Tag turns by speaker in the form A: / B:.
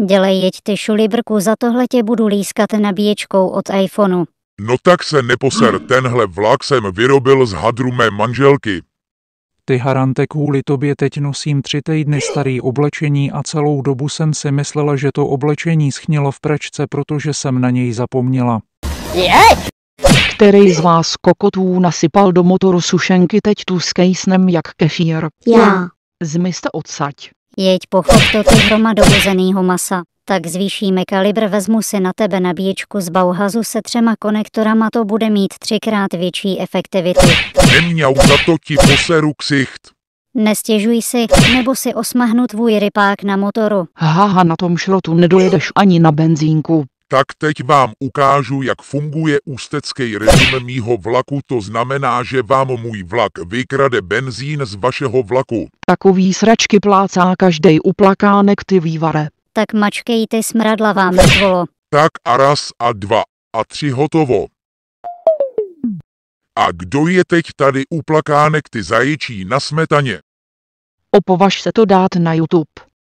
A: Dělej, jeď ty šulibrku, za tohle tě budu lískat nabíječkou od iPhoneu.
B: No tak se neposer, tenhle vlak jsem vyrobil z hadru mé manželky.
C: Ty harante, kvůli tobě teď nosím 3 týdny starý oblečení a celou dobu jsem si myslela, že to oblečení schnilo v pračce, protože jsem na něj zapomněla.
D: Který z vás kokotů nasypal do motoru sušenky teď tu s kejsnem jak kefír?
E: Já.
D: Zmizte odsaď.
A: Jeď, pochop to, ty hroma dovozenýho masa. Tak zvýšíme kalibr, vezmu si na tebe nabíječku z Bauhazu se 3 konektorama, to bude mít 3krát větší efektivitu.
B: Neměl za to ti poseru ksicht.
A: Nestěžuj si, nebo si osmahnu tvůj rypák na motoru.
D: Haha, na tom šrotu nedojedeš ani na benzínku.
B: Tak teď vám ukážu, jak funguje ústecký režim mýho vlaku, to znamená, že vám můj vlak vykrade benzín z vašeho vlaku.
D: Takový sračky plácá každej uplakánek, ty vývare.
A: Tak mačkej ty smradlavá mrtvolo.
B: Tak a 1 a 2 a 3 hotovo. A kdo je teď tady uplakánek, ty zaječí na smetaně?
D: Opovaž se to dát na YouTube.